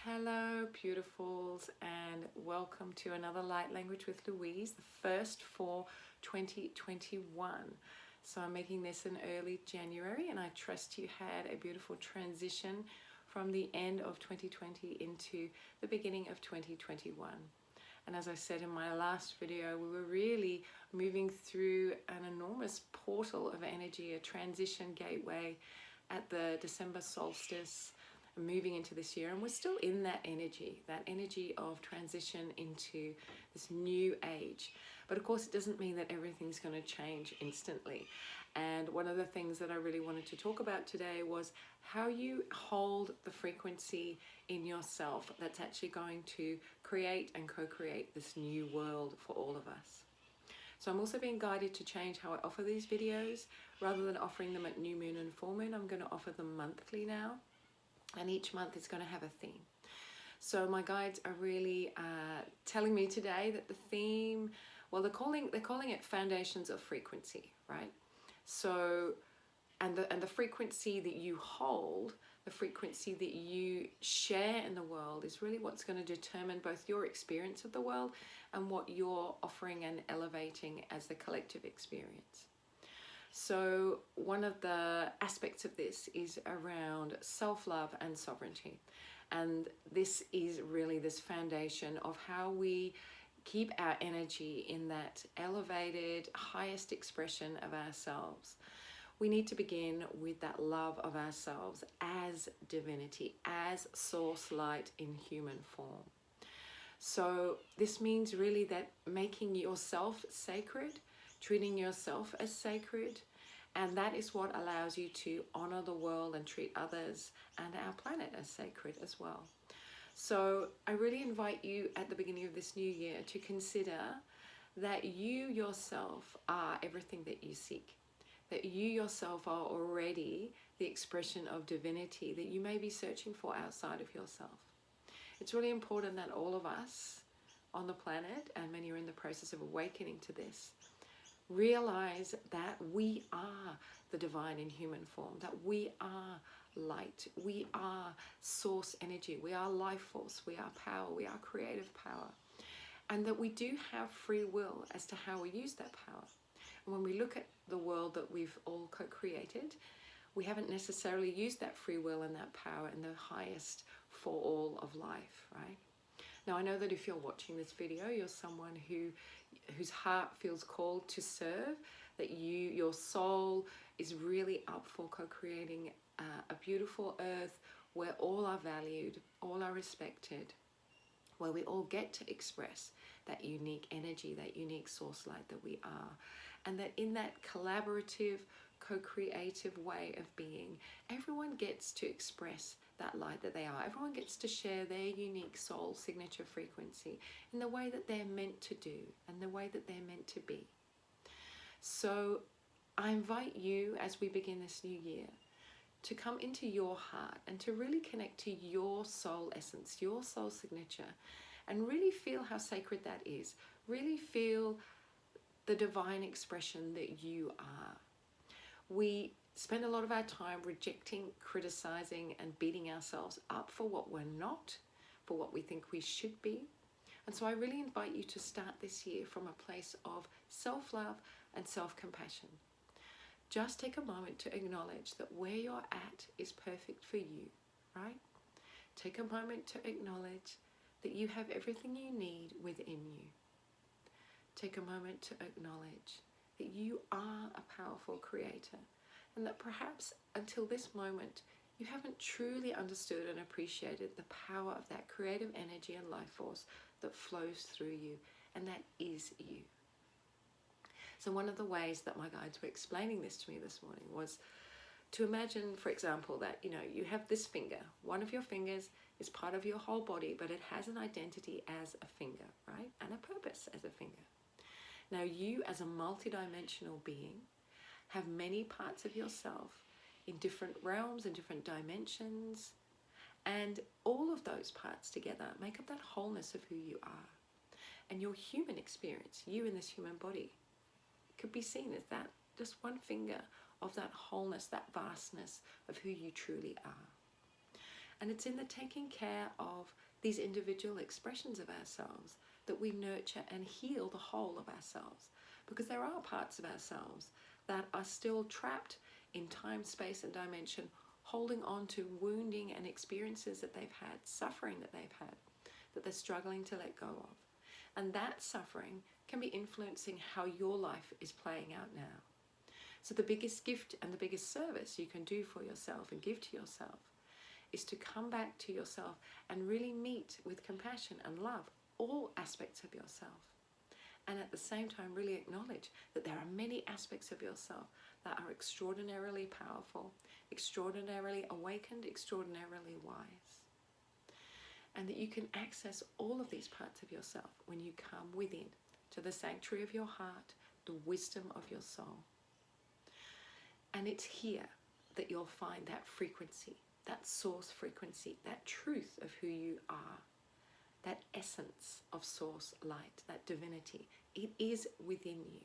Hello, beautifuls, and welcome to another Light Language with Louise, the first for 2021. So I'm making this in early January, and I trust you had a beautiful transition from the end of 2020 into the beginning of 2021. And as I said in my last video, we were really moving through an enormous portal of energy, a transition gateway at the December solstice, moving into this year, and we're still in that energy of transition into this new age. But of course, it doesn't mean that everything's going to change instantly. And one of the things that I really wanted to talk about today was how you hold the frequency in yourself that's actually going to create and co-create this new world for all of us. So I'm also being guided to change how I offer these videos. Rather than offering them at new moon and full moon, I'm going to offer them monthly now. And each month is going to have a theme. So my guides are really telling me today that the theme, well, they're calling it foundations of frequency, right? So, and the frequency that you hold, the frequency that you share in the world is really what's going to determine both your experience of the world and what you're offering and elevating as the collective experience. So one of the aspects of this is around self-love and sovereignty. And this is really this foundation of how we keep our energy in that elevated, highest expression of ourselves. We need to begin with that love of ourselves as divinity, as source light in human form. So this means really that making yourself sacred, treating yourself as sacred, and that is what allows you to honor the world and treat others and our planet as sacred as well. So I really invite you at the beginning of this new year to consider that you yourself are everything that you seek, that you yourself are already the expression of divinity that you may be searching for outside of yourself. It's really important that all of us on the planet, and many are in the process of awakening to this, realize that we are the divine in human form, that we are light, we are source energy, we are life force, we are power, we are creative power, and that we do have free will as to how we use that power. And when we look at the world that we've all co-created, we haven't necessarily used that free will and that power in the highest for all of life, right? Now, I know that if you're watching this video, you're someone whose heart feels called to serve, that your soul is really up for co-creating a beautiful earth where all are valued, all are respected, where we all get to express that unique energy, that unique source light that we are. And that in that collaborative, co-creative way of being, everyone gets to express that light that they are. Everyone gets to share their unique soul signature frequency in the way that they're meant to do and the way that they're meant to be. So I invite you, as we begin this new year, to come into your heart and to really connect to your soul essence, your soul signature, and really feel how sacred that is. Really feel the divine expression that you are. We spend a lot of our time rejecting, criticizing, and beating ourselves up for what we're not, for what we think we should be. And so I really invite you to start this year from a place of self-love and self-compassion. Just take a moment to acknowledge that where you're at is perfect for you, right? Take a moment to acknowledge that you have everything you need within you. Take a moment to acknowledge that you are a powerful creator, and that perhaps until this moment you haven't truly understood and appreciated the power of that creative energy and life force that flows through you, and that is you. So one of the ways that my guides were explaining this to me this morning was to imagine, for example, that you have this finger. One of your fingers is part of your whole body, but it has an identity as a finger, right? And a purpose as a finger. Now you, as a multidimensional being, have many parts of yourself in different realms and different dimensions, and all of those parts together make up that wholeness of who you are. And your human experience, you in this human body, could be seen as that just one finger of that wholeness, that vastness of who you truly are. And it's in the taking care of these individual expressions of ourselves that we nurture and heal the whole of ourselves. Because there are parts of ourselves that are still trapped in time, space, and dimension, holding on to wounding and experiences that they've had, suffering that they've had, that they're struggling to let go of. And that suffering can be influencing how your life is playing out now. So the biggest gift and the biggest service you can do for yourself and give to yourself is to come back to yourself and really meet with compassion and love all aspects of yourself. And at the same time, really acknowledge that there are many aspects of yourself that are extraordinarily powerful, extraordinarily awakened, extraordinarily wise. And that you can access all of these parts of yourself when you come within to the sanctuary of your heart, the wisdom of your soul. And it's here that you'll find that frequency, that source frequency, that truth of who you are, that essence of source light, that divinity. It is within you.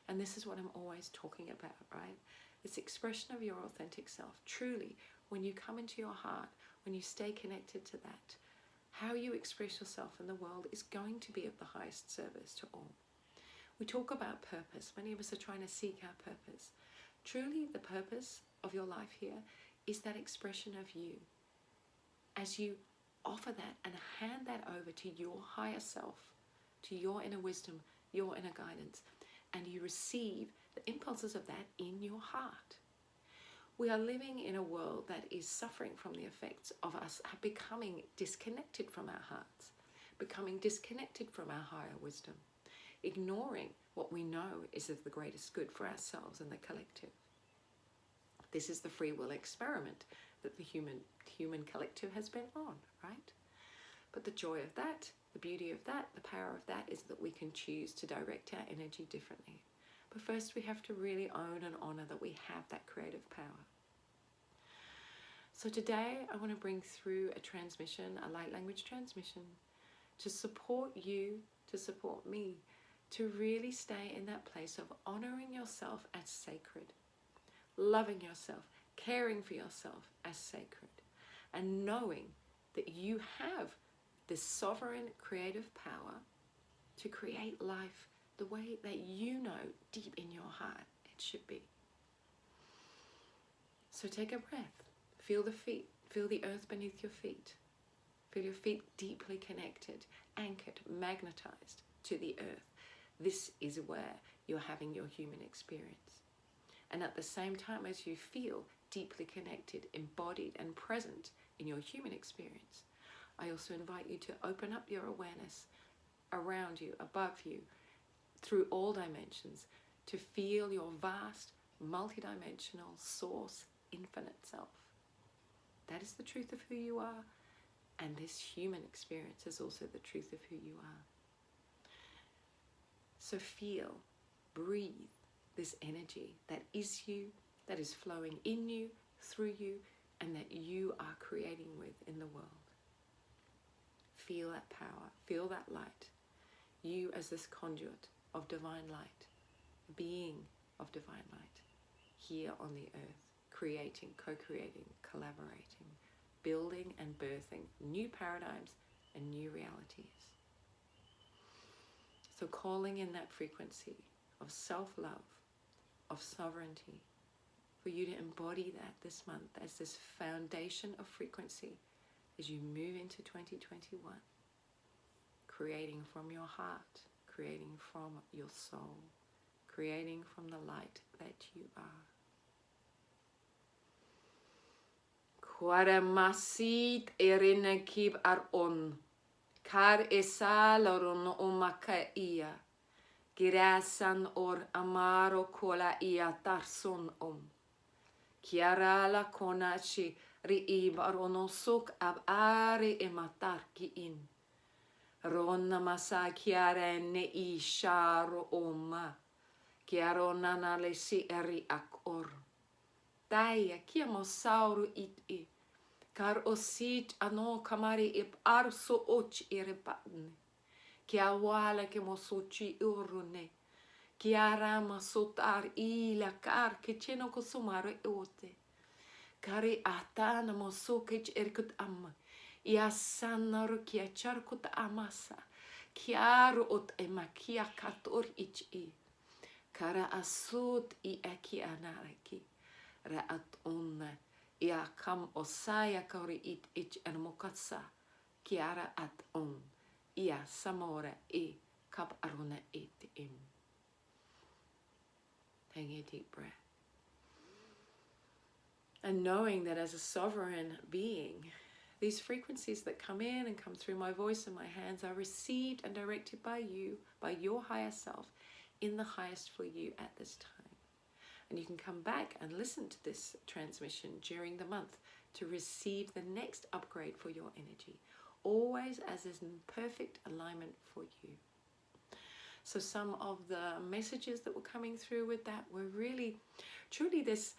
And this is what I'm always talking about, right? This expression of your authentic self. Truly, when you come into your heart, when you stay connected to that, how you express yourself in the world is going to be of the highest service to all. We talk about purpose. Many of us are trying to seek our purpose. Truly, the purpose of your life here is that expression of you. As you offer that and hand that over to your higher self, to your inner wisdom, your inner guidance, and you receive the impulses of that in your heart. We are living in a world that is suffering from the effects of us becoming disconnected from our hearts, becoming disconnected from our higher wisdom, ignoring what we know is of the greatest good for ourselves and the collective. This is the free will experiment that the human collective has been on, right? But the joy of that, the beauty of that, the power of that is that we can choose to direct our energy differently. But first we have to really own and honor that we have that creative power. So today I want to bring through a transmission, a light language transmission, to support you, to support me, to really stay in that place of honoring yourself as sacred, loving yourself, caring for yourself as sacred, and knowing that you have this sovereign creative power to create life the way that you know deep in your heart it should be. So take a breath, feel the feet, feel the earth beneath your feet, feel your feet deeply connected, anchored, magnetized to the earth. This is where you're having your human experience. And at the same time as you feel deeply connected, embodied and present in your human experience, I also invite you to open up your awareness around you, above you, through all dimensions, to feel your vast, multidimensional source, infinite self. That is the truth of who you are, and this human experience is also the truth of who you are. So feel, breathe this energy that is you, that is flowing in you, through you, and that you are creating with in the world. Feel that power, feel that light. You as this conduit of divine light, being of divine light, here on the earth, creating, co-creating, collaborating, building and birthing new paradigms and new realities. So calling in that frequency of self-love, of sovereignty, for you to embody that this month as this foundation of frequency as you move into 2021, creating from your heart, creating from your soul, creating from the light that you are. Quare masit erine kib ar on, kar esalaron omaka ia, girasan or amaro kola ia tarson Chiara la conaci riib aronosuk ab are ematarki in. Ronna masa chiara ne I sharo oma. Chiarona na le si eri ak or. Daia chiamo sauru it. Car osit ano kamari ib arso och irebatne. Chia wala che mosuci urune. Chiara ma sotar ila car che ceno cosumare ote. Kari ata namo sokich erkut amma. Ia sanaru kia charkut amasa. Kiaru ot ema kia kator ich I. Kara asut I eki anareki. Raat onna. Ia kam osaya kauri it ich ermokatsa. Kiara at on. Ia samora I kap aruna it im. Taking a deep breath. And knowing that as a sovereign being, these frequencies that come in and come through my voice and my hands are received and directed by you, by your higher self, in the highest for you at this time. And you can come back and listen to this transmission during the month to receive the next upgrade for your energy, always as is in perfect alignment for you. So some of the messages that were coming through with that were really, truly this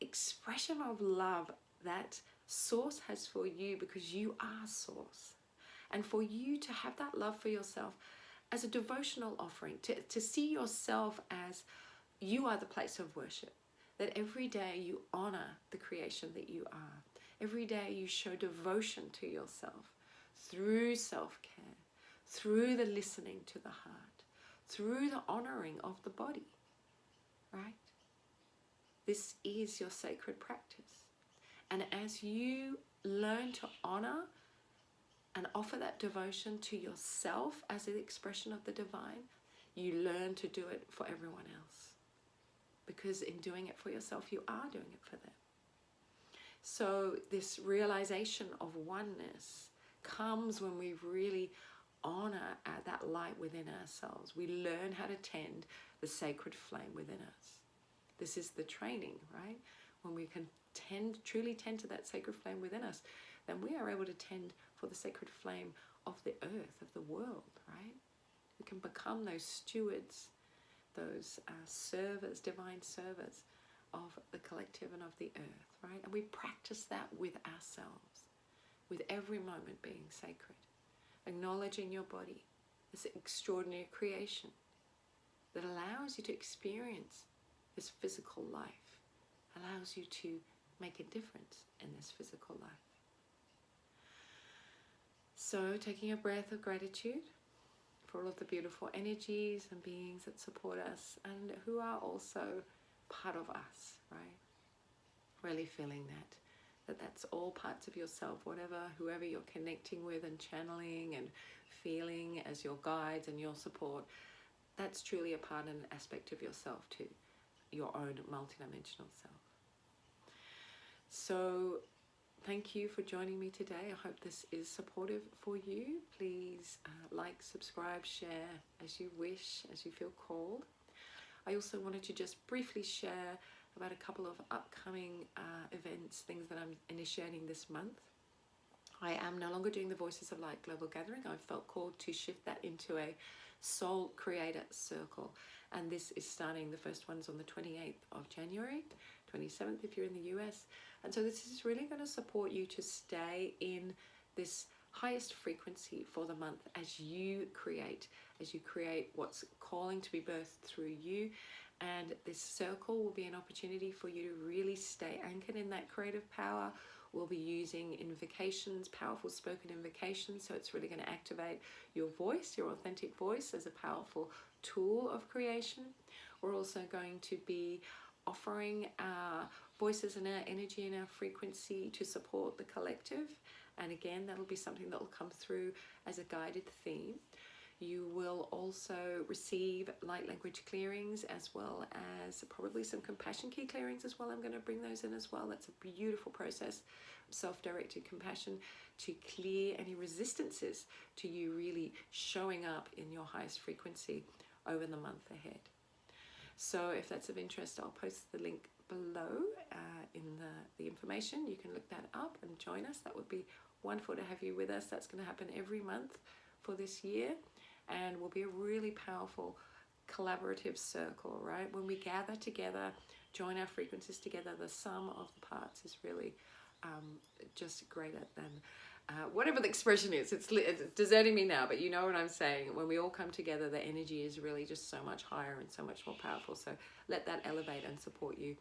expression of love that Source has for you, because you are Source. And for you to have that love for yourself as a devotional offering, to see yourself as you are the place of worship, that every day you honor the creation that you are. Every day you show devotion to yourself through self-care, through the listening to the heart, through the honoring of the body, right? This is your sacred practice. And as you learn to honor and offer that devotion to yourself as an expression of the divine, you learn to do it for everyone else. Because in doing it for yourself, you are doing it for them. So this realization of oneness comes when we really honor that light within ourselves. We learn how to tend the sacred flame within us. This is the training, right? When we can truly tend to that sacred flame within us, then we are able to tend for the sacred flame of the earth, of the world, right? We can become those stewards, those servers, divine servers of the collective and of the earth, right? And we practice that with ourselves, with every moment being sacred, acknowledging your body, this extraordinary creation that allows you to experience this physical life, allows you to make a difference in this physical life. So taking a breath of gratitude for all of the beautiful energies and beings that support us and who are also part of us, right? Really feeling that's all parts of yourself, whoever you're connecting with and channeling and feeling as your guides and your support, that's truly a part and an aspect of yourself too, your own multidimensional self. So thank you for joining me today. I hope this is supportive for you. Please like, subscribe, share as you wish, as you feel called. I also wanted to just briefly share about a couple of upcoming events, things that I'm initiating this month. I am no longer doing the Voices of Light Global Gathering. I've felt called to shift that into a Soul Creator Circle. And this is starting, the first one's on the 28th of January, 27th if you're in the US. And so this is really going to support you to stay in this highest frequency for the month as you create what's calling to be birthed through you. And this circle will be an opportunity for you to really stay anchored in that creative power. We'll be using invocations, powerful spoken invocations, so it's really going to activate your voice, your authentic voice, as a powerful tool of creation. We're also going to be offering our voices and our energy and our frequency to support the collective. And again, that'll be something that will come through as a guided theme. You will also receive light language clearings, as well as probably some compassion key clearings as well. I'm going to bring those in as well. That's a beautiful process, self-directed compassion, to clear any resistances to you really showing up in your highest frequency over the month ahead. So if that's of interest, I'll post the link below in the information. You can look that up and join us. That would be wonderful to have you with us. That's going to happen every month for this year, and will be a really powerful collaborative circle, right? When we gather together, join our frequencies together, the sum of the parts is really just greater than whatever the expression is. It's deserting me now, but you know what I'm saying. When we all come together, the energy is really just so much higher and so much more powerful. So let that elevate and support you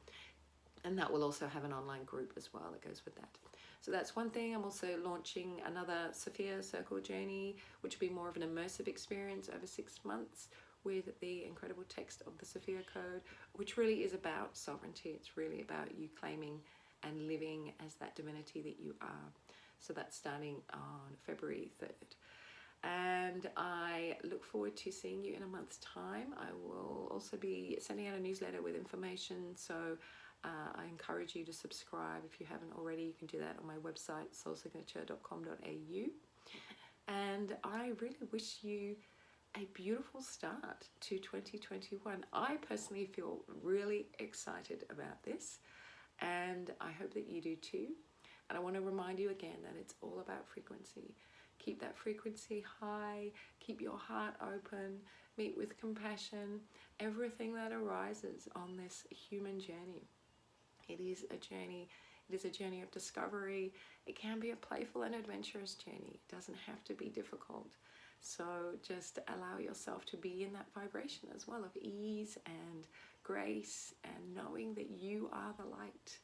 And that will also have an online group as well that goes with that. So that's one thing. I'm also launching another SOPHIA Circle Journey, which will be more of an immersive experience over 6 months with the incredible text of the SOPHIA Code, which really is about sovereignty. It's really about you claiming and living as that divinity that you are. So that's starting on February 3rd. And I look forward to seeing you in a month's time. I will also be sending out a newsletter with information, so I encourage you to subscribe. If you haven't already, you can do that on my website, soulsignature.com.au. And I really wish you a beautiful start to 2021. I personally feel really excited about this, and I hope that you do too. And I want to remind you again that it's all about frequency. Keep that frequency high, keep your heart open, meet with compassion, everything that arises on this human journey. It is a journey. It is a journey of discovery. It can be a playful and adventurous journey. It doesn't have to be difficult. So just allow yourself to be in that vibration as well of ease and grace and knowing that you are the light.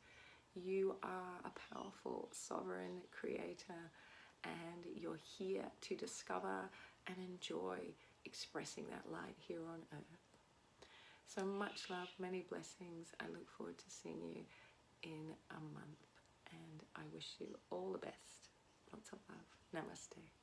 You are a powerful, sovereign creator, and you're here to discover and enjoy expressing that light here on earth. So much love, many blessings. I look forward to seeing you in a month, and I wish you all the best. Lots of love. Namaste.